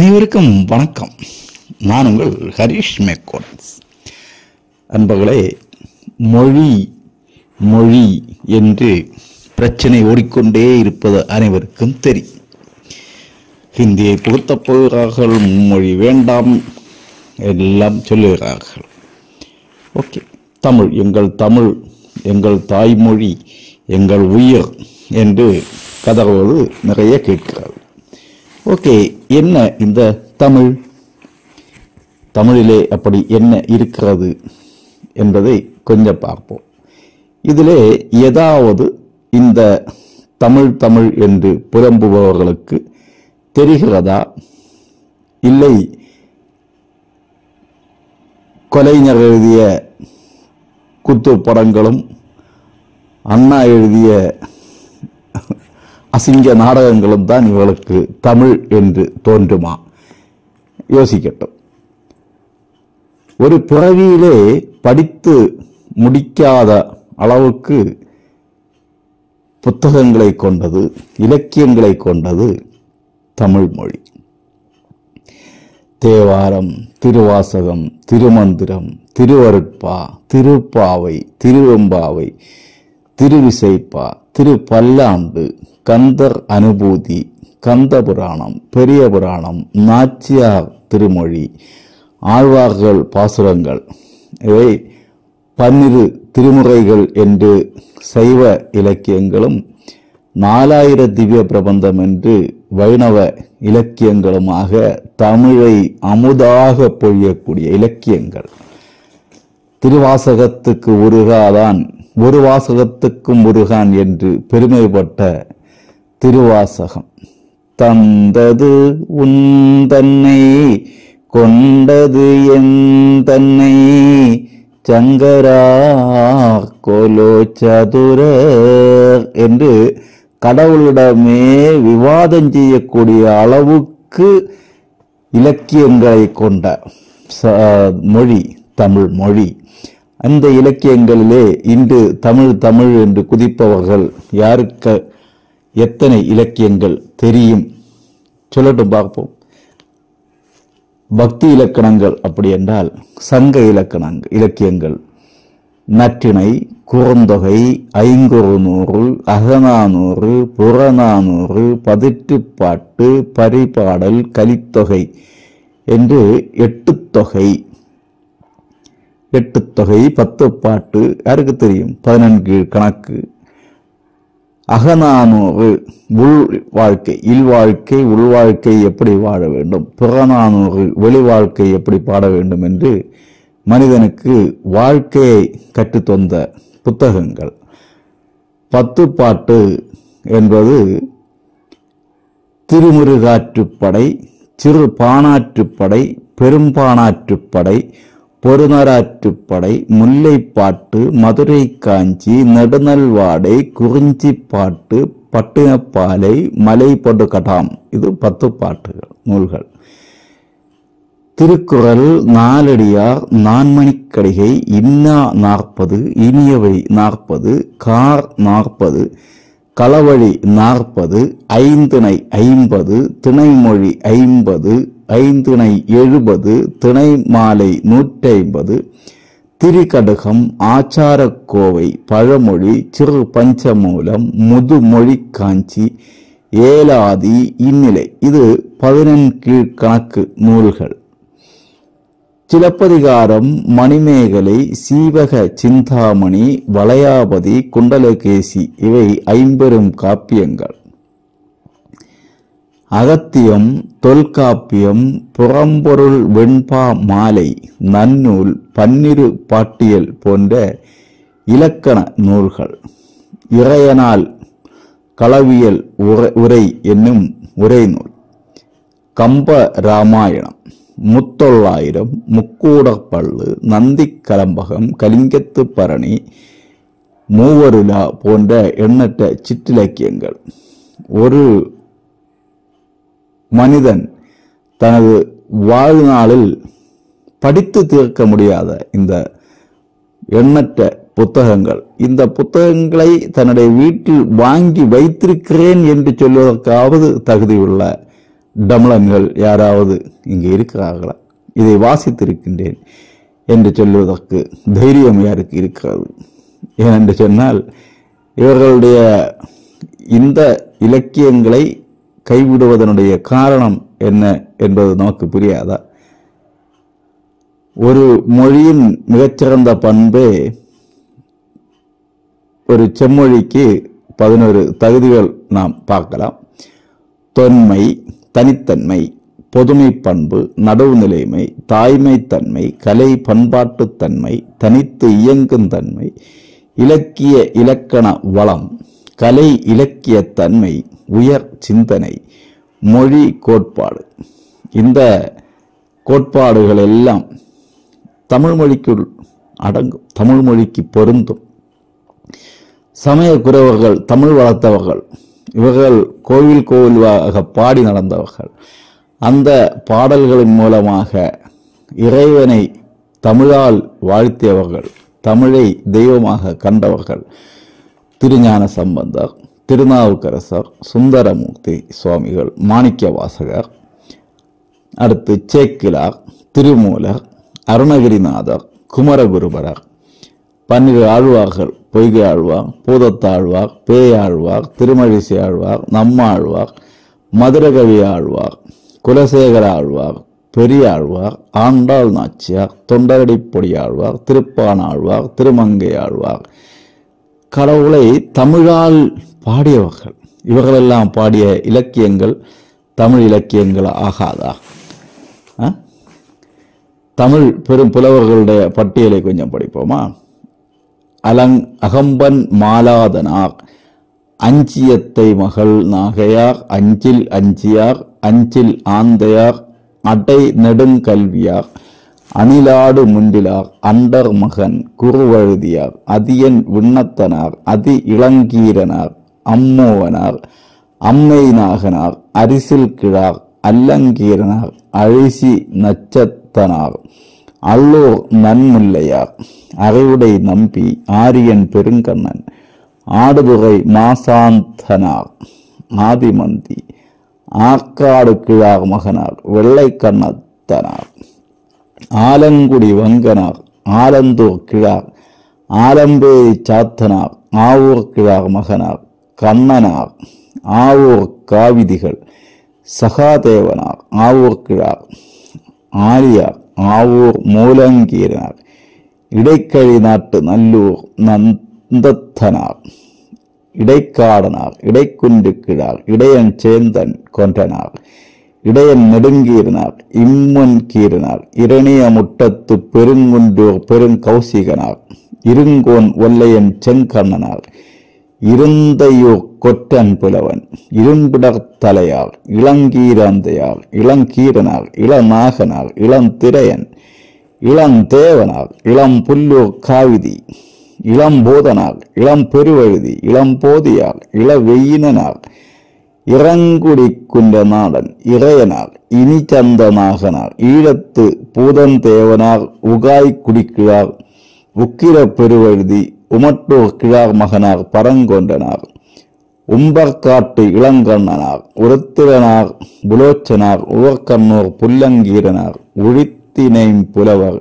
அனைவருக்கும் வணக்கம். நான் உங்கள் ஹரிஷ் மேக்கோன்ஸ். அன்பர்களே, மொழி மொழி என்று பிரச்சனை ஓடிக்கொண்டே இருப்பது அனைவருக்கும் தெரியும். ஹிந்தியை புகுத்தப் போகிறார்கள், மொழி வேண்டாம் எல்லாம் சொல்லுகிறார்கள். ஓகே, தமிழ் எங்கள் தாய்மொழி, எங்கள் உயிர் என்று கதறுவது நிறைய கேட்கிறது. ஓகே, என்ன இந்த தமிழிலே அப்படி என்ன இருக்கிறது என்பதை கொஞ்சம் பார்ப்போம். இதிலே ஏதாவது இந்த தமிழ் என்று புலம்புபவர்களுக்கு தெரிகிறதா? இல்லை கலைஞர் எழுதிய குத்து படங்களும் அண்ணா எழுதிய அசிங்க நாடகங்களும் தான் இவர்களுக்கு தமிழ் என்று தோன்றுமா? யோசிக்கட்டும். ஒரு பிறவியிலே படித்து முடிக்காத அளவுக்கு புத்தகங்களை கொண்டது, இலக்கியங்களை கொண்டது தமிழ் மொழி. தேவாரம், திருவாசகம், திருமந்திரம், திருவருட்பா, திருப்பாவை, திருவெம்பாவை, திருவிசைப்பா, திருப்பல்லாண்டு, கந்தர் அனுபூதி, கந்த புராணம், பெரிய புராணம், நாச்சியார் திருமொழி, ஆழ்வார்கள் பாசுரங்கள், இவை 12 திருமுறைகள் என்று சைவ இலக்கியங்களும் 4000 திவ்ய பிரபந்தம் என்று வைணவ இலக்கியங்களுமாக தமிழை அமுதாக பொழியக்கூடிய இலக்கியங்கள். திருவாசகத்துக்கு உருகாதான், ஒரு வாசகத்துக்கும் உருகான் என்று பெருமைப்பட்ட திருவாசகம். தந்தது உன் தன்னை, கொண்டது என் தன்னை, சங்கரா கோலோ சதுர என்று கடவுளிடமே விவாதம் செய்யக்கூடிய அளவுக்கு இலக்கியங்களை கொண்ட மொழி தமிழ் மொழி. அந்த இலக்கியங்களிலே இன்று தமிழ் என்று குதிப்பவர்கள் யாருக்கு எத்தனை இலக்கியங்கள் தெரியும்? சொல்லட்டும் பார்ப்போம். பக்தி இலக்கணங்கள் அப்படி என்றால் சங்க இலக்கியங்கள் நற்றிணை, குறுந்தொகை, ஐங்குறுநூறு, அகநானூறு, புறநானூறு, பதிற்றுப்பாட்டு, பரிபாடல், கலித்தொகை என்று 8 தொகை, 10 பாட்டு யாருக்கு தெரியும்? 14 கணக்கு. அகநானூறு உள் வாழ்க்கை, இல்வாழ்க்கை, உள்வாழ்க்கை எப்படி வாழ வேண்டும், புறநானூறு வெளி வாழ்க்கை எப்படி பாட வேண்டும் என்று மனிதனுக்கு வாழ்க்கையை கற்றுத்தந்த புத்தகங்கள். 10 பாட்டு என்பது திருமுருகாற்றுப்படை, சிறு பாணாற்றுப்படை, பெரும்பாணாற்றுப்படை, பொருநராற்றுப்படை, முல்லைப்பாட்டு, மதுரை காஞ்சி, நெடுநல்வாடை, குறிஞ்சிப்பாட்டு, பட்டினப்பாலை, மலைபடுகடாம். இது 10 பாட்டுகள் நூல்கள். திருக்குறள், நாலடியார், நான்மணிக்கடிகை, இன்னா 40, இனியவை 40, கார் 40, களவழி 40, ஐந்திணை 50, திணைமொழி 50, ஐந்திணை 70, திணை மாலை 150, திரிகடுகம், ஆச்சாரக்கோவை, பழமொழி, சிறு பஞ்சமூலம், முதுமொழி காஞ்சி, ஏலாதி, இந்நிலை. இது 14 கணக்கு நூல்கள். சிலப்பதிகாரம், மணிமேகலை, சீவக சிந்தாமணி, வளையாபதி, குண்டலகேசி இவை 50 காப்பியங்கள். அகத்தியம், தொல்காப்பியம், புறம்பொருள் வெண்பா மாலை, நன்னூல், 12 பாட்டியல் போன்ற இலக்கண நூல்கள். இறையனால் களவியல் உரை என்னும் உரைநூல். கம்ப ராமாயணம், முத்தொள்ளாயிரம், முக்கூடப்பள்ளு, நந்தி கலம்பகம், கலிங்கத்து பரணி, மூவருலா போன்ற எண்ணற்ற சிற்றிலக்கியங்கள். ஒரு மனிதன் தனது வாழ்நாளில் படித்து தீர்க்க முடியாத இந்த எண்ணற்ற புத்தகங்கள். இந்த புத்தகங்களை தன்னுடைய வீட்டில் வாங்கி வைத்திருக்கிறேன் என்று சொல்வதற்காவது தகுதியுள்ள டம்ளன்கள் யாராவது இங்கே இருக்கிறார்களா? இதை வாசித்திருக்கின்றேன் என்று சொல்வதற்கு தைரியம் யாருக்கு இருக்கிறது? ஏனென்று சொன்னால் இவர்களுடைய இந்த இலக்கியங்களை கைவிடுவதனுடைய காரணம் என்ன என்பது நமக்கு புரியாதா? ஒரு மொழியின் மிகச்சிறந்த பண்பே ஒரு செம்மொழிக்கு 11 தகுதிகள் நாம் பார்க்கலாம். தொன்மை, தனித்தன்மை, பொதுமை பண்பு, நடுவுநிலைமை, தாய்மைத்தன்மை, கலை பண்பாட்டுத்தன்மை, தனித்து இயங்கும் தன்மை, இலக்கிய இலக்கண வளம், கலை இலக்கிய தன்மை, உயர் சிந்தனை, மொழி கோட்பாடு. இந்த கோட்பாடுகள் எல்லாம் தமிழ் மொழிக்குள் அடங்கும், தமிழ் மொழிக்கு பொருந்தும். சமய குறவர்கள் தமிழ் வளர்த்தவர்கள், இவர்கள் கோவில் கோவிலாக பாடி நடந்தவர்கள். அந்த பாடல்களின் மூலமாக இறைவனை தமிழால் வாழ்த்தியவர்கள், தமிழை தெய்வமாக கண்டவர்கள். திருஞான சம்பந்தர், திருநாவுக்கரசர், சுந்தரமூர்த்தி சுவாமிகள், மாணிக்க வாசகர், அடுத்து சேக்கிலார், திருமூலர், அருணகிரிநாதர், குமரகுருபரர், 12 ஆழ்வார்கள், பொய்கை ஆழ்வார், பூதத்தாழ்வார், பேயாழ்வார், திருமழிசை ஆழ்வார், நம்மாழ்வார், மதுரகவி ஆழ்வார், குலசேகர ஆழ்வார், பெரியாழ்வார், ஆண்டாள் நாச்சியார், தொண்டரடிப்பொடி ஆழ்வார், திருப்பானாழ்வார், திருமங்கை ஆழ்வார், கடவுளை தமிழால் பாடியவர்கள். இவர்களெல்லாம் பாடிய இலக்கியங்கள் தமிழ் இலக்கியங்கள் ஆகாதா? தமிழ் பெரும் புலவர்களுடைய பட்டியலை கொஞ்சம் படிப்போமா? அகம்பன் மாலாதனார், அஞ்சியத்தை மகள் நாகையார், அஞ்சில் அஞ்சியார், அஞ்சில் ஆந்தையார், அடை நெடுங்கல்வியார், அணிலாடு முண்டிலார், அண்டர் மகன் குறுவழுதியார், அதியன் விண்ணத்தனார், அதி இளங்கீரனார், அம்மோவனார், அம்மை நாகனார், அரிசில் கிழார், அல்லங்கீரனார், அழிசி நச்சத்தனார், அல்லோர் நன்முல்லையார், அறிவுடை நம்பி, ஆரியன் பெருங்கண்ணன், ஆடுதுறை மாசாந்தனார், ஆதிமந்தி, ஆற்காடு கிழார் மகனார், வெள்ளை கண்ணத்தனார், ஆலங்குடி வங்கனார், ஆலந்தூர் கிழார், ஆலம்பேரி சாத்தனார், ஆவூர் கிழார் மகனார், கண்ணனார், ஆவூர் காவிதிகள், சகாதேவனார், ஆவூர் கிழார், ஆலியார், ஆவூர் மூலங்கீரனார், இடைக்கழி நாட்டு நல்லூர் நந்தத்தனார், இடைக்காடனார், இடைக்குண்டு கிழார், இடையன் சேந்தன் கொன்றனார், இடையன் நெடுங்கீரனார், இம்மன் கீரனார், இரணிய முட்டத்து பெருங்குண்டூர் பெருங்கௌசிகனார், இருங்கோன் ஒல்லையன் செங்கண்ணனார், இருந்தையூர் கொற்றன் புலவன், இரும்பிடர் தலையார், இளங்கீராந்தையார், இளங்கீரனார், இளநாகனார், இளந்திரையன், இளந்தேவனார், இளம்புல்லூர் காவிதி, இளம்போதனார், இளம்பெருவழுதி, இளம்போதியார், இளவெயினனார், இறங்குடி குண்ட நாடன், இறையனார், இனிச்சந்தநாகனார், ஈழத்து பூதந்தேவனார், உகாய் குடிக்கிழார், உக்கிர பெருவழுதி, உமட்டூர் கிழார் மகனார், பரங்கொண்டனார், உம்பர்காட்டு இளங்கண்ணனார், உருத்திரனார், புலோச்சனார், உவர்கண்ணூர் புல்லங்கீரனார், உழித்தினைம் புலவர்,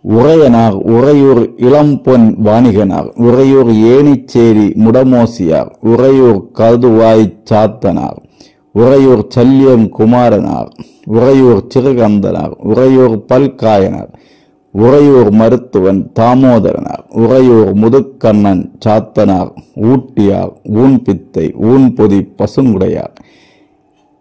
உரையனார், உறையூர் இளம்பொன் வாணிகனார், உறையூர் ஏணிச்சேரி முடமோசியார், உறையூர் கதுவாய் சாத்தனார், உறையூர் சல்லியம் குமாரனார், உறையூர் சிறுகந்தனார், உறையூர் பல்காயனார், உறையூர் மருத்துவன் தாமோதரனார், உறையூர் முதுக்கண்ணன் சாத்தனார், ஊட்டியார், ஊன்பித்தை, ஊன்பொதி பசுங்குடையார்,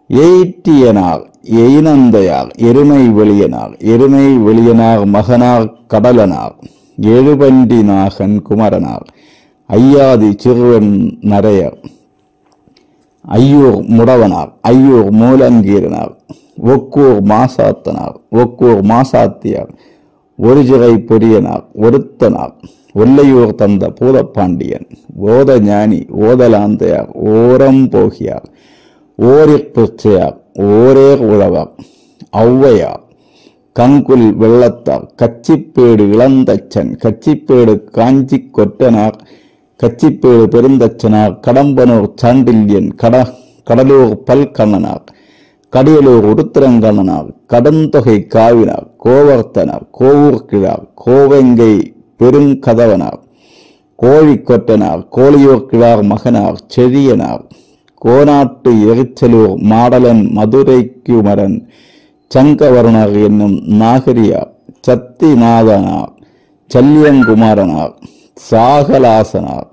எயிட்டியனார், எயினந்தையார், எருமை வெளியனார், எருமை வெளியனார் மகனார் கடலனார், எழுபண்டி நாகன் குமரனார், ஐயாதி சிறுவன் நரையர், ஐயூர் முடவனார், ஐயூர் மூலங்கீரனார், ஒக்கூர் மாசாத்தனார், ஒக்கூர் மாசாத்தியார், ஒருஜிறை பொரியனார், ஒருத்தனார், ஒல்லையூர் தந்த பூதப்பாண்டியன், ஓத ஞானி, ஓதலாந்தையார், ஓரம்போகியார், ஓரிற் பிச்சையார், ஓரேர் உழவர், ஔவையார், கங்குல் வெள்ளத்தார், கச்சிப்பேடு இளந்தச்சன், கச்சிப்பேடு காஞ்சி கொற்றனார், கச்சிப்பேடு பெருந்தச்சனார், கடம்பனூர் சாண்டில்யன், கடலூர் பல்கண்ணனார், கடியலூர் உருத்திரங்கண்ணனார் கடுந்தொகை காவினார் கோவர்த்தனார் கோவூர் கிழார் கோவெங்கை பெருங்கதவனார் கோழிக்கொற்றனார் கோழியூர் கிழார் மகனார் செழியனார் கோநாட்டு எரிச்சலூர் மாடலன் மதுரைக்குமரன் சங்கவருணர் என்னும் நாகரியார் சத்திநாதனார் சல்லியங்குமாரனார் சாகலாசனார்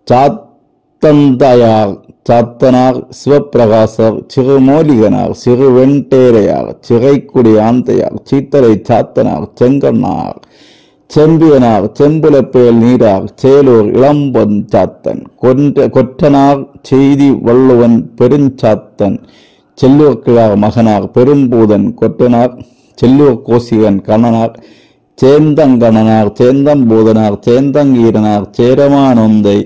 சாத்தந்தாயார் சாத்தனார் சிவப்பிரகாசர் சிறுமோலிகனார் சிறுவெண்டேரையார் சிறைக்குடி ஆந்தையார் சீத்தலை சாத்தனார் செங்கண்ணார் செம்பியனார் செம்புலப்பேல் நீரார் சேலூர் இளம்பொன் சாத்தன் கொற்றனார் செய்தி வள்ளுவன் பெருஞ்சாத்தன் செல்லூர் கிழார் மகனார் பெரும்பூதன் கொற்றனார் செல்லூர் கோசிகன் கண்ணனார் சேந்தங்கண்ணனார் சேந்தம்பூதனார் சேந்தங்கீரனார் சேரமானொந்தை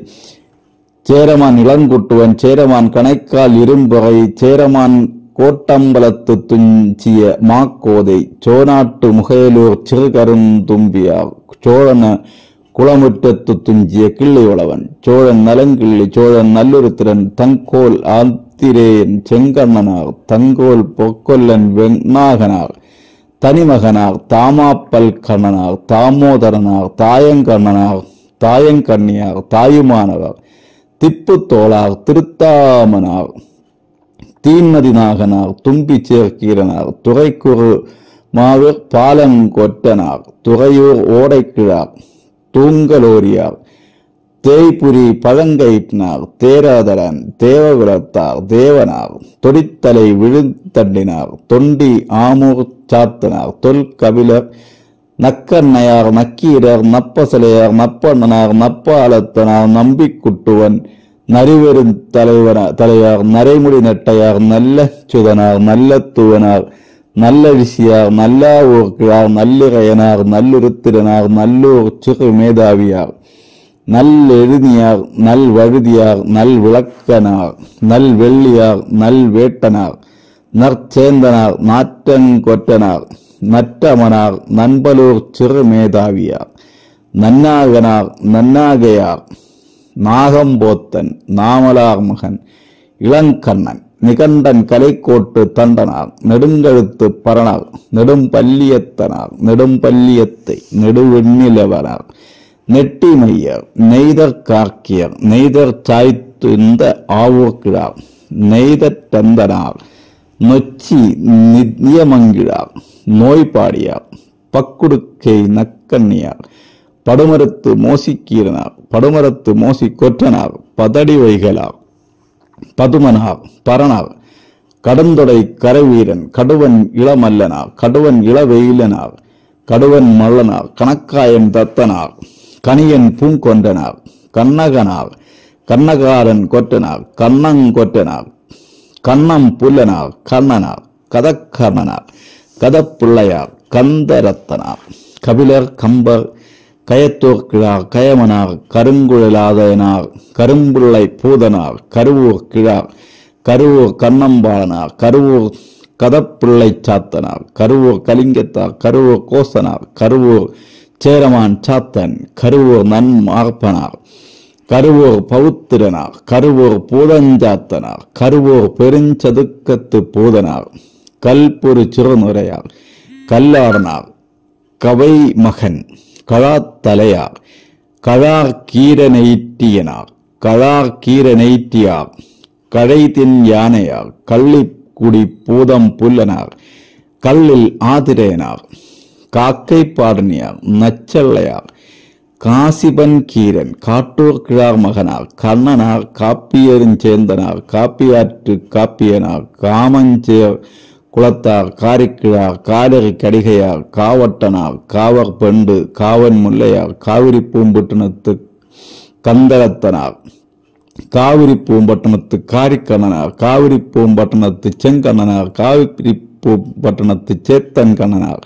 சேரமான் இளங்குட்டுவன் சேரமான் கணைக்கால் இரும்புறை சேரமான் கோட்டம்பலத்து துஞ்சிய மாக்கோதை சோநாட்டு முகையலூர் சிறுகருந்தும்பியார் சோழன குளமுற்றத்து துஞ்சிய கிள்ளிவளவன் சோழன் நலங்கிள்ளி சோழன் நல்லுருத்திரன் தங்கோல் ஆத்திரேயன் செங்கண்ணனார் தங்கோல் பொற்கொல்லன் வெண்ணாகனார் தனிமகனார் தாமாப்பல் கண்ணனார் தாமோதரனார் தாயங்கண்ணனார் தாயங்கண்ணியார் தாயுமானவர் திப்பு தோளார் திருத்தாமனார் தீன்மதிநாகனார் தும்பி சேர்க்கீரனார் துறைக்குறு மாவீர் பாலங்கொற்றனார் துறையூர் ஓடைக்கிழார் தூங்கலோரியார் தேய்புரி பழங்கயிற்றினார் தேராதரன் தேவகுலத்தார் தேவனார் தொடித்தலை விழுத்தண்டினார் தொண்டி ஆமூர் சாத்தனார் தொல்கபிலர் நக்கண்ணையார் நக்கீரர் நப்பசலையார் நப்பண்ணனார் நப்பாலத்தனார் நம்பிக்குட்டுவன் நரிவெரும் தலையார் நரைமுடி நெட்டையார் நல்ல சுதனார் நல்லத்துவனார் நல்லழிசியார் நல்லாவூர் கிழார் நல்லிறையனார் நல்லுருத்திரனார் நல்லூர் சிறு மேதாவியார் நல்லெழுதியார் நல்வழுதியார் நல்விளக்கனார் நல்வெள்ளியார் நல்வேட்டனார் நற்சேந்தனார் நாற்றங்கொற்றனார் நற்றமனார் நண்பலூர் சிறு மேதாவியார் நன்னாகனார் நன்னாகையார் நாகம்போத்தன் நாமலார் மகன் இளங்கண்ணன் நிகண்டன் கலைக்கோட்டு தண்டனார் நெடுங்கழுத்து பரணார் நெடும்பல்லியத்தனார் நெடும்பல்லியத்தை நெடுவெண்ணிலவனார் நெட்டிமையர் நெய்தர் கார்க்கியர் நெய்தர் சாய்த்து இந்த ஆவூர்கிழார் நெய்தர் தந்தனார் நொச்சி நியமங்கிழார் நோய்பாடியார் பக்குடுக்கை நக்கண்ணியார் படுமரத்து மோசிக்கீரனார் படுமரத்து மோசி கொற்றனார் பதடி வைகளார் பதுமனார் பரணார் கடுந்தொடை கரவீரன் கடுவன் இளமல்லனார் கடுவன் இளவெயிலனார் கடுவன் மல்லனார் கணக்காயன் தத்தனார் கணியன் பூங்கொன்றனார் கண்ணகனார் கண்ணகாரன் கொற்றனார் கண்ணங்கொற்றனார் கண்ணம் புல்லனார் கண்ணனார் கதக்கர்ணனார் கதப்பிள்ளையார் கந்தரத்தனார் கபிலர் கம்பர் கயத்தூர் கிழார் கயமனார் கருங்குழலாதயனார் கரும்புள்ளை பூதனார் கருவூர் கிழார் கருவூர் கண்ணம்பாளனார் கருவூர் கதப்பிள்ளை சாத்தனார் கருவூர் கலிங்கத்தார் கருவூர் கோசனார் கருவூர் சேரமான் சாத்தன் கருவூர் நன்மார்பனார் கருவூர் பவுத்திரனார் கருவூர் பூதஞ்சாத்தனார் கருவூர் பெருஞ்சதுக்கத்து பூதனார் கல்புரு சிறுநுரையார் கல்லாடனார் கவை மகன் கழாத்தலையார் கழார் கீரநெய்ட்டியனார் கழார் கீரநெய்ட்டியார் கழைதின் யானையார் கள்ளிக்குடி பூதம் புல்லனார் கல்லில் ஆதிரையனார் காக்கை பாடனியார் நச்சல்லையார் காசிபன் கீரன் காட்டூர் கிழார் மகனார் கண்ணனார் காப்பியருஞ்சேந்தனார் காப்பியாற்று காப்பியனார் காமஞ்சேர் குளத்தார் காரிக்கிழார் காலரி கடிகையார் காவட்டனார் காவர் பெண்டு காவன் முல்லையார் காவிரி பூம்பட்டினத்து கந்தளத்தனார் காவிரி பூம்பட்டினத்து காரிக்கண்ணனார் காவிரி பூம்பட்டினத்து செங்கண்ணனார் காவிரி பூம்பட்டினத்து சேத்தன் கண்ணனார்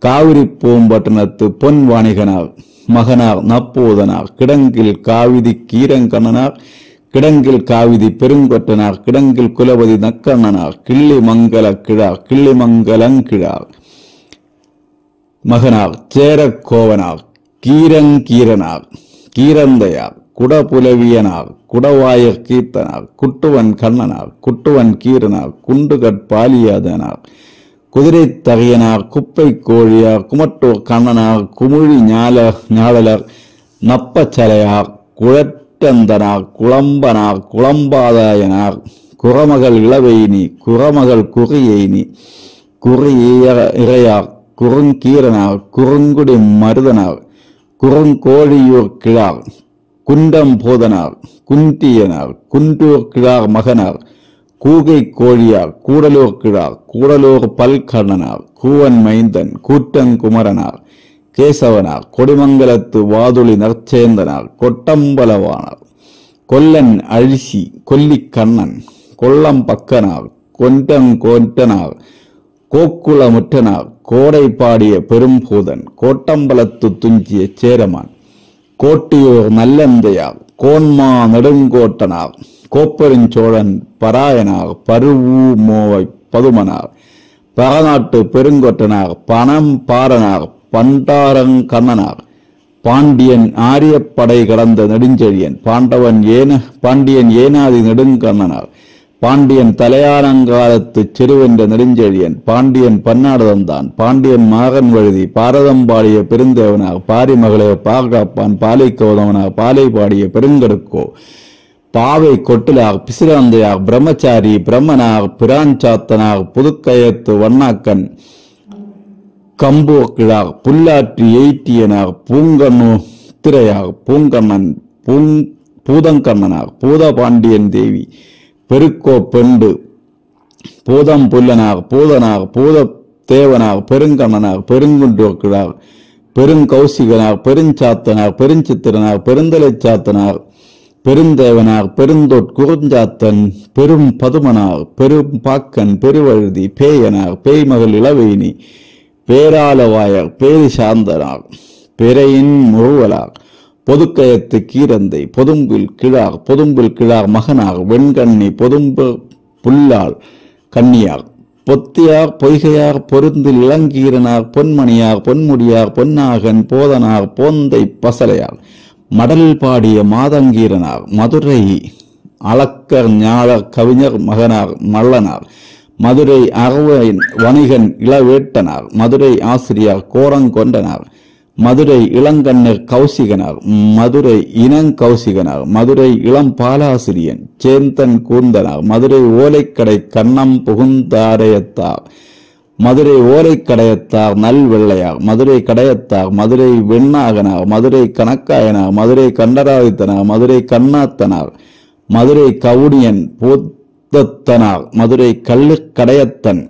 காவிரி பூம்பட்டினத்து பொன் வாணிகனார் மகனார் நப்பூதனார் கிடங்கில் காவிதி கீரங்கண்ணனார் கிடங்கில் காவிதி பெருங்கொற்றனார் கிடங்கில் குலபதி நக்கண்ணனார் கிள்ளி மங்கல கிழார் கிள்ளி மங்கலங்கிழார் மகனார் சேரக்கோவனார் கீரங்கீரனார் கீரந்தையார் குடபுலவியனார் குடவாயர் கீர்த்தனார் குட்டுவன் கண்ணனார் குட்டுவன் கீரனார் குண்டுகட் பாலியாதனார் குதிரை தகையனார் குப்பை கோழியார் குமட்டூர் கண்ணனார் குமிழி ஞாழலர் நப்பச்சலையார் குழற்றந்தனார் குளம்பனார் குளம்பாதாயனார் குறமகள் இளவையினி குறமகள் குறியைனி இறையார் குறுங்கீரனார் குறுங்குடி மருதனார் குறுங்கோழியூர் கிழார் குண்டம் போதனார் குந்தியனார் குண்டூர் கிழார் மகனார் கூகை கோழியார் கூடலூர் கிழார் கூடலூர் பல்கண்ணனார் கூவன் மைந்தன் கூட்டங்குமரனார் கேசவனார் கொடிமங்கலத்து வாதுளி நற்சேந்தனார் கொட்டம்பலவானார் கொல்லன் அழிசி கொல்லிக்கண்ணன் கொல்லம் பக்கனார் கொண்டங்கோட்டனார் கோக்குளமுற்றனார் கோடை பாடிய பெரும்பூதன் கோட்டம்பலத்து துஞ்சிய சேரமான் கோட்டியூர் நல்லந்தையார் கோன்மா நெடுங்கோட்டனார் கோப்பெருஞ்சோழன் பராயனார் பருவூமோவை பதுமனார் பரநாட்டு பெருங்கொட்டனார் பணம் பாரனார் பண்டாரங்கண்ணனார் பாண்டியன் ஆரியப்படை கடந்த நெடுஞ்செழியன் பாண்டியன் ஏனாதி நெடுங்கண்ணனார் பாண்டியன் தலையானங்காலத்து செருவென்ற நெடுஞ்செழியன் பாண்டியன் பன்னாடு தந்தான் பாண்டியன் மாகன் வழுதி பாரதம் பாடிய பெருந்தேவனார் பாரி மகளே பாகாப்பான் பாலை கௌதமனார் பாலை பாடிய பெருங்கடுக்கோ பாவை கொட்டிலார் பிசிராந்தையார் பிரம்மச்சாரி பிரம்மனார் பிரான்சாத்தனார் புதுக்கயத்து வண்ணாக்கன் கம்பூர் கிழார் புல்லாற்றி எய்ட்டியனார் பூங்கண்ணு திரையார் பூங்கண்ணன் பூதங்கண்ணனார் பூதபாண்டியன் தேவி பெருக்கோ பெண்டு பூதம் புல்லனார் பூதனார் பூத தேவனார் பெருங்கண்ணனார் பெருங்குன்றூர் கிழார் பெருங்கௌசிகனார் பெருஞ்சாத்தனார் பெருஞ்சித்திரனார் பெருந்தலை சாத்தனார் பெருந்தேவனார் பெருந்தொட் குறுஞ்சாத்தன் பெரும் பதுமனார் பெரும் பாக்கன் பெருவழுதி பேயனார் பேய்மகள் இளவேணி பேராலவாயர் பேரி சாந்தனார் பெரையின் முருவலார் பொதுக்கயத்து கீரந்தை பொதும்பில் கிழார் மகனார் வெண்கண்ணி பொதும்பு புல்லாள் கன்னியார் பொத்தியார் பொய்கையார் பொருந்தில் இளங்கீரனார் பொன்மணியார் பொன்முடியார் பொன்னாகன் போதனார் போந்தை பசலையார் மடல் பாடிய மாதங்கீரனார் மதுரை அளக்கர் ஞாழர் கவிஞர் மகனார் மல்லனார் மதுரை அறவன் வணிகன் இளவேட்டனார் மதுரை ஆசிரியர் கோரங்கொண்டனார் மதுரை இளங்கண்ணர் கௌசிகனார் மதுரை இனங்கௌசிகனார் மதுரை இளம் பாலாசிரியன் சேந்தன் கூந்தனார் மதுரை ஓலைக்கடை கண்ணம் புகுந்தாரையத்தார் மதுரை ஓலைக்கடையத்தார் நல்வெள்ளையார் மதுரை கடையத்தார் மதுரை வெண்ணாகனார் மதுரை கணக்காயனார் மதுரை கண்டராதித்தனார் மதுரை கண்ணாத்தனார் மதுரை கவுடியன் பூத்தத்தனார் மதுரை கள்ளுக்கடையத்தன்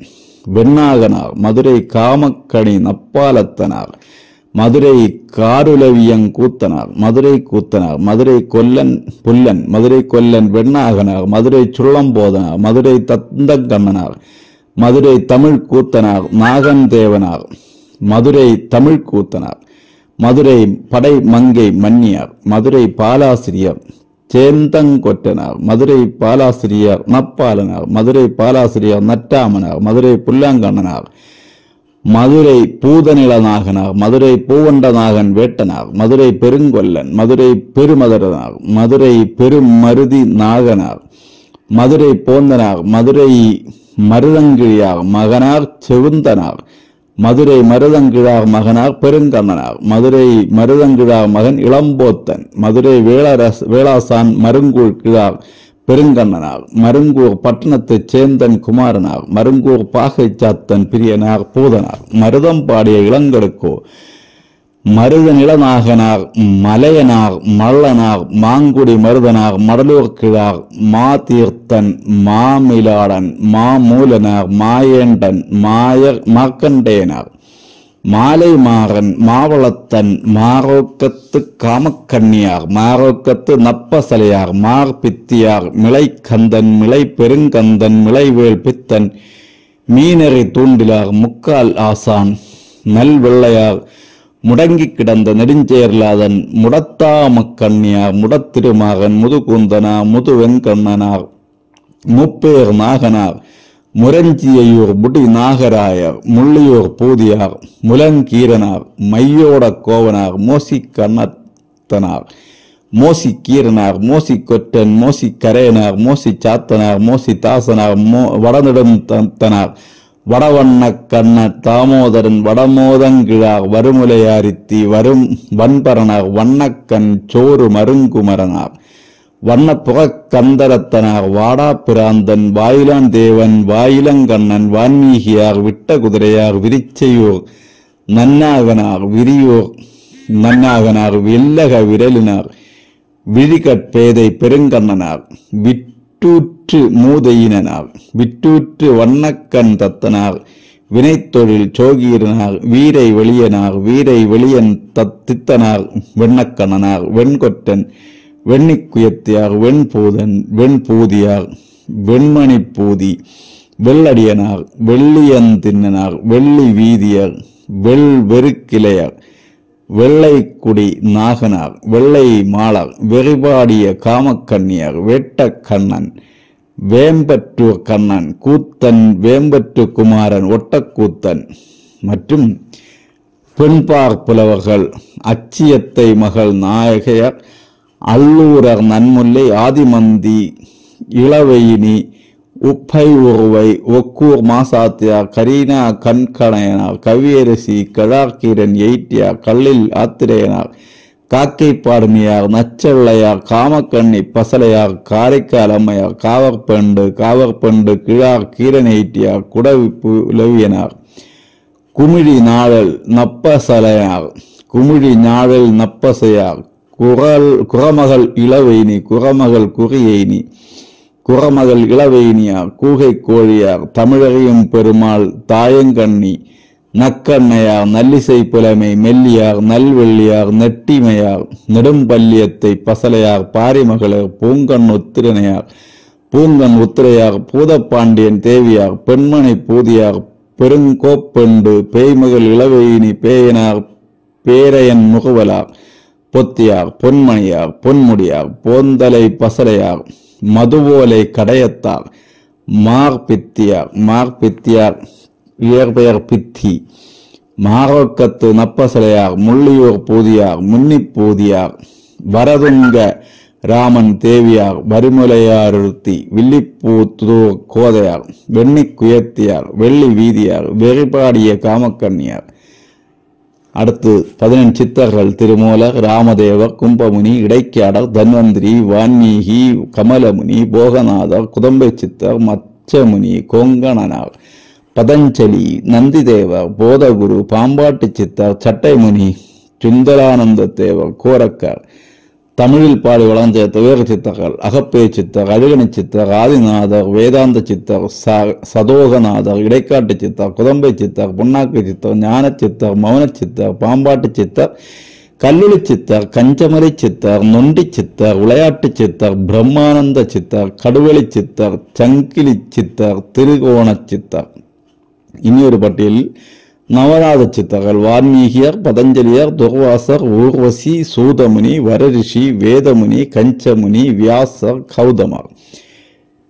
வெண்ணாகனார் மதுரை காமக்கணி நப்பாலத்தனார் மதுரை காருலவியங்கூத்தனார் மதுரை கூத்தனார் மதுரை கொல்லன் புல்லன் மதுரை கொல்லன் வெண்ணாகனார் மதுரை சுள்ளம்போதனார் மதுரை தந்தங்கண்ணனார் மதுரை தமிழ் கூத்தனார் நாகன் தேவனார் மதுரை தமிழ் கூத்தனார் மதுரை படை மங்கை மன்னியார் மதுரை பாலாசிரியர் சேந்தங்கொட்டனார் மதுரை பாலாசிரியர் நப்பாலனார் மதுரை பாலாசிரியர் நட்டாமனார் மதுரை புல்லாங்கண்ணனார் மதுரை பூதநிலநாகனார் மதுரை பூவண்டநாகன் வேட்டனார் மதுரை பெருங்கொல்லன் மதுரை பெருமதரனார் மதுரை பெருமருதி நாகனார் மதுரை போந்தனார் மதுரை மருதங்கிழியார் மகனார் செவுந்தனார் மதுரை மருதங்கிழார் மகனார் பெருங்கண்ணனார் மதுரை மருதங்கிழார் மகன் இளம்போத்தன் மதுரை வேளாசான் மருங்கூர் கிழார் பெருங்கண்ணனார் மருங்கூர் பட்டணத்து சேந்தன் குமாரனார் மருங்கூர் பாகை சாத்தன் பிரியனார் பூதனார் மருதம் பாடிய இளங்கடுக்கோ மருத நிலநாகனார் மலையனார் மல்லனார் மாங்குடி மருதனார் மடலூர் கிழார் மாதீர்த்தன் மாமிலாடன் மாமூலனார் மாயேண்டன் மார்க்கண்டேயனார் மாலை மாறன் மாவளத்தன் மாரோக்கத்து காமக்கண்ணியார் மாரோக்கத்து நப்பசலையார் மார்பித்தியார் மிளைக்கந்தன் மிளை பெருங்கந்தன் மிளைவேல் பித்தன் மீனறி தூண்டிலார் முக்கால் ஆசான் நல்வெள்ளையார் முடங்கி கிடந்த நெடுஞ்சேர்லாதன் முடத்தாமக்கண்ணியார் முடத்திருமாகன் முதுகூந்தனார் முதுவெங்கண்ணனார் முப்பேர் நாகனார் முரஞ்சியையூர் முடி நாகராயர் முள்ளியூர் பூதியார் முலங்கீரனார் மையோட கோவனார் மோசி கண்ணத்தனார் மோசி கீரனார், மோசி கொற்றன், மோசி கரையனார், மோசி சாத்தனார், மோசி தாசனார், வடநெடும் தனார், வடவண்ண கண்ண தாமோதரன், வடமோதங்கிழார், வருமுலையாரித்தி, வரும் வன்பரனார், வண்ணக்கண் சோறு மருங்குமரனார், வண்ண புறக்கந்தரத்தனார், வாடா பிராந்தன், வாயிலான் தேவன், வாயிலங்கண்ணன், வான்மீகியார், விட்ட குதிரையார், விரிச்சையூர் நன்னாகனார், விரியூர் நன்னாகனார், வில்லக விரலினார், விழிகட்பேதை பெருங்கண்ணனார், விட்டூற்று மூதையினார், விட்டூற்று வண்ணக்கண் தத்தனார், வினைத்தொழில் சோகீரனார், வீரை வெளியனார், வீரை வெளியன் தித்தனார், வெண்ணக்கண்ணனார், வெண்கொற்றன், வெண்ணிக்குயத்தியார், வெண்பூதன், வெண்பூதியார், வெண்மணிப்பூதி, வெள்ளடியனார், வெள்ளியந்தின்னனார், வெள்ளி வீதியர், வெறுக்கிளையர், வெள்ளைக்குடி நாகனார், வெள்ளை மாளர், வெறிபாடிய காமக்கண்ணியர், வேட்டக்கண்ணன், வேம்பற்றூர் கண்ணன், கூத்தன், வேம்பற்று குமாரன், ஒட்டக்கூத்தன் மற்றும் பெண்பார் புலவர்கள் அச்சியத்தை மகள் நாயகையர், அல்லூரர், நன்முல்லை, ஆதிமந்தி, இளவெயினி, உப்பை உருவை, ஒக்கூர் மாசாத்தியார், கரீனா கண்கணையனார், கவியரசி, கிழார்கீரன் எயிட்டியார், கல்லில் ஆத்திரேயனார், காக்கை பாடுமையார், நச்சள்ளையார், காமக்கண்ணி பசலையார், காரைக்கால் அம்மையார், காவற்பண்டு கிழார் கீரன் எயிட்டியார், குடவிப்பு உலவியனார், குமிழி நாழல் நப்பசலையார், குமிழி நாழல் நப்பசையார், குறமகள் இளவெயினி, குறமகள் குறியெயினி, குறமகள் இளவெயினியார், கூகை கோழியார், தமிழறியும் பெருமாள், தாயங்கண்ணி, நக்கண்ணையார், நல்லிசை புலமை, மெல்லியார், நல்வெள்ளியார், நெட்டிமையார், நெடும்பல்லியத்தை பசலையார், பாரிமகளர், பூங்கண் உத்திரையார், பூதப்பாண்டியன் தேவியார், பெண்மணி பூதியார், பெருங்கோப்பெண்டு, பேய்மகள் இளவெயினி, பேயனார், பேரையன் முகவலார், பொத்தியார், பொன்மணியார், பொன்முடியார், போந்தலை பசலையார், மதுவோலை கடையத்தார், மார்பித்தியார் இயற்பெயர் பித்தி, மாரோக்கத்து நப்பசலையார், முள்ளியூர் பூதியார், முன்னிப்பூதியார், வரதுங்க ராமன் தேவியார், வரிமுலையாருத்தி, வில்லிப்பூத்தூர் கோதையார், வெண்ணிக்குயத்தியார், வெள்ளி வீதியார், வெறிபாடிய காமக்கண்ணியார். அடுத்து 15 சித்தர்கள் திருமூலர், ராமதேவர், கும்பமுனி, இடைக்காடர், தன்வந்திரி, வான்மீகி, கமலமுனி, போகநாதர், குதம்பை சித்தர், மச்சமுனி, கொங்கணனார், பதஞ்சலி, நந்திதேவர், போதகுரு, பாம்பாட்டு சித்தர், சட்டைமுனி, சுந்தரானந்த தேவர், கோரக்கர், தமிழில் பாடி வளர்ந்த துயர சித்தர்கள், அகப்பே சித்தர், அழுகணி சித்தர், ஆதிநாதர், வேதாந்த சித்தர், சதோகநாதர், இடைக்காட்டு சித்தர், குதம்பை சித்தர், புண்ணாக்கு சித்தர், ஞான சித்தர், மௌன சித்தர், பாம்பாட்டு சித்தர், கல்லுளி சித்தர், கஞ்சமலை சித்தர், நொண்டி சித்தர், விளையாட்டு சித்தர், பிரம்மானந்த சித்தர், கடுவெளி சித்தர், சங்கிலி சித்தர், திருகோண சித்தர். இனியொரு பட்டியலில் நவநாத சித்தர்கள், வால்மீகியர், பதஞ்சலியர், துர்வாசர், ஊர்வசி, சூதமுனி, வரரிஷி, வேதமுனி, கஞ்சமுனி, வியாசர், கௌதமர்.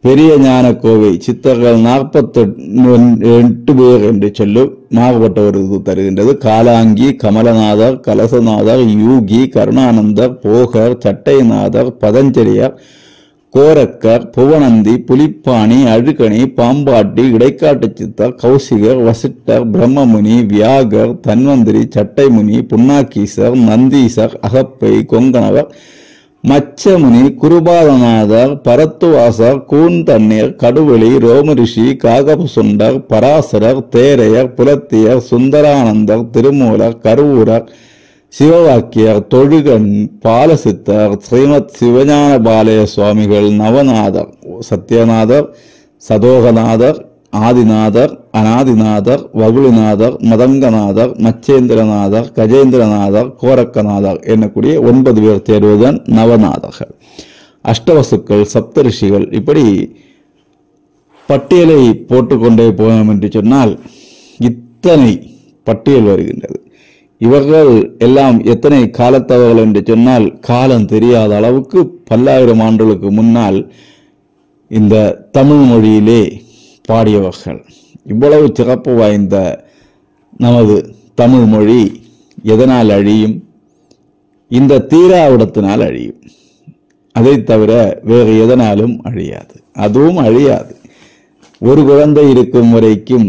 பெரிய ஞான கோவை சித்தர்கள் 48 பேர் என்று சொல்லும் மாறுபட்ட ஒரு இது தருகின்றது. காலாங்கி, கமலநாதர், கலசநாதர், யூகி, கருணானந்தர், போகர், சட்டைநாதர், பதஞ்சலியர், கோரக்கர், புவனந்தி, புலிப்பாணி, அழுகணி, பாம்பாட்டி, இடைக்காட்டு சித்தர், கௌசிகர், வசிட்டர், பிரம்மமுனி, வியாகர், தன்வந்திரி, சட்டைமுனி, புன்னாக்கீசர், நந்தீசர், அகப்பை, கொங்கணவர், மச்சமுனி, குருபாதநாதர், பரத்துவாசர், கூந்தண்ணீர், கடுவெளி, ரோமரிஷி, காகபசுண்டர், பராசரர், தேரையர், புலத்தியர், சுந்தரானந்தர், திருமூலர், கருவூரர், சிவவாக்கியர், தொழுகன், பாலசித்தர், ஸ்ரீமத் சிவஞான பாலய சுவாமிகள், நவநாதர், சத்யநாதர், சதோகநாதர், ஆதிநாதர், அநாதிநாதர், வகுளிநாதர், மதங்கநாதர், மச்சேந்திரநாதர், கஜேந்திரநாதர், கோரக்கநாதர் என்னக்கூடிய 9 பேர் தேர்வுதான் நவநாதர்கள். அஷ்டவசுக்கள், சப்தரிஷிகள், இப்படி பட்டியலை போட்டுக்கொண்டே போனோம் என்று சொன்னால் இத்தனை பட்டியல் வருகின்றது. இவர்கள் எல்லாம் எத்தனை காலத்தவர்கள் என்று சொன்னால் காலம் தெரியாத அளவுக்கு பல்லாயிரம் ஆண்டுகளுக்கு முன்னால் இந்த தமிழ் மொழியிலே பாடியவர்கள். இவ்வளவு சிறப்பு வாய்ந்த நமது தமிழ் மொழி எதனால் அழியும்? இந்த தீராவிடத்தினால் அழியும். அதை தவிர வேறு எதனாலும் அழியாது. அதுவும் அழியாது. ஒரு குழந்தை இருக்கும் வரைக்கும்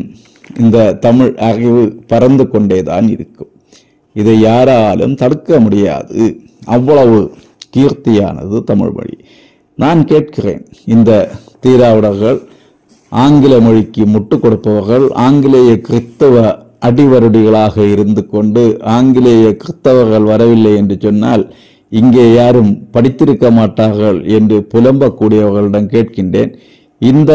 இந்த தமிழ் அறிவு பறந்து கொண்டேதான் இருக்கும். இதை யாராலும் தடுக்க முடியாது. அவ்வளவு கீர்த்தியானது தமிழ் மொழி. நான் கேட்கிறேன், இந்த தீராவிடர்கள், ஆங்கில மொழிக்கு முட்டு கொடுப்பவர்கள், ஆங்கிலேய கிறிஸ்தவ அடிவருடிகளாக இருந்து கொண்டு ஆங்கிலேய கிறிஸ்தவர்கள் வரவில்லை என்று சொன்னால் இங்கே யாரும் படித்திருக்க மாட்டார்கள் என்று புலம்பக்கூடியவர்களிடம் கேட்கின்றேன். இந்த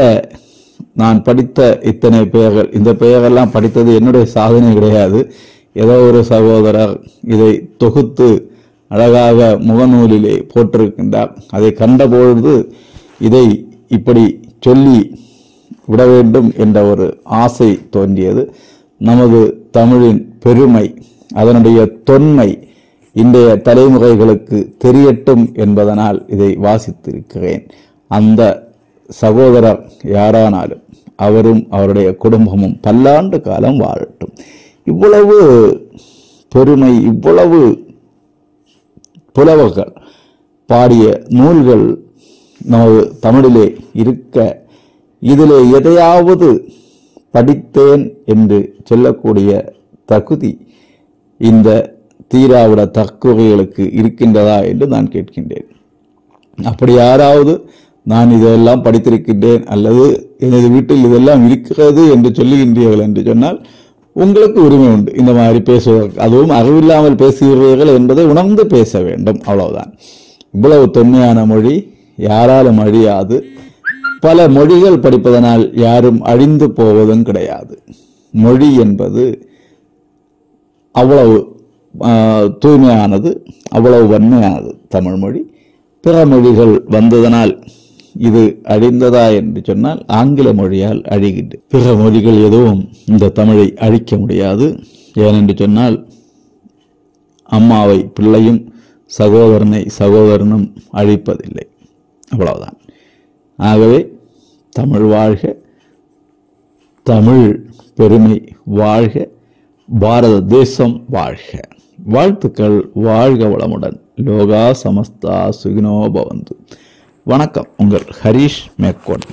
நான் படித்த இத்தனை பெயர்கள், இந்த பெயரெல்லாம் படித்தது என்னுடைய சாதனை கிடையாது. ஏதோ ஒரு சகோதரர் இதை தொகுத்து அழகாக முகநூலிலே போட்டிருக்கின்றார். அதை கண்டபொழுது இதை இப்படி சொல்லி விட வேண்டும் என்ற ஒரு ஆசை தோன்றியது. நமது தமிழின் பெருமை, அதனுடைய தொன்மை இன்றைய தலைமுறைகளுக்கு தெரியட்டும் என்பதனால் இதை வாசித்திருக்கிறேன். அந்த சகோதரர் யாரானாலும் அவரும் அவருடைய குடும்பமும் பல்லாண்டு காலம் வாழட்டும். இவ்வளவு பெருமை, இவ்வளவு புலவர்கள் பாடிய நூல்கள் நமது தமிழிலே இருக்க, இதிலே எதையாவது படித்தேன் என்று சொல்லக்கூடிய தகுதி இந்த தீராவிட தற்கொலைகளுக்கு இருக்கின்றதா என்று நான் கேட்கின்றேன். அப்படி யாராவது நான் இதெல்லாம் படித்திருக்கின்றேன் அல்லது எனது வீட்டில் இதெல்லாம் இருக்கிறது என்று சொல்லுகின்றீர்கள் என்று சொன்னால் உங்களுக்கு உரிமை உண்டு இந்த மாதிரி பேசுவதற்கு. அதுவும் அறிவில்லாமல் பேசுகிறீர்கள் என்பதை உணர்ந்து பேச வேண்டும், அவ்வளவுதான். இவ்வளவு தொன்மையான மொழி யாராலும் அழியாது. பல மொழிகள் படிப்பதனால் யாரும் அழிந்து போவதும் கிடையாது. மொழி என்பது அவ்வளவு தூய்மையானது, அவ்வளவு வன்மையானது தமிழ் மொழி. பிற மொழிகள் வந்ததனால் இது அழிந்ததா என்று சொன்னால் ஆங்கில மொழியால் அழிகின்றது. பிற மொழிகள் எதுவும் இந்த தமிழை அழிக்க முடியாது. ஏனென்று சொன்னால் அம்மாவை பிள்ளையும் சகோதரனை சகோதரனும் அழிப்பதில்லை, அவ்வளவுதான். ஆகவே தமிழ் வாழ்க, தமிழ் பெருமை வாழ்க, பாரத தேசம் வாழ்க. வாழ்த்துக்கள். வாழ்க வளமுடன். லோகா சமஸ்தா சுகினோ பவந்து. வணக்கம். உங்கள் ஹரீஷ் மேக்கோட்.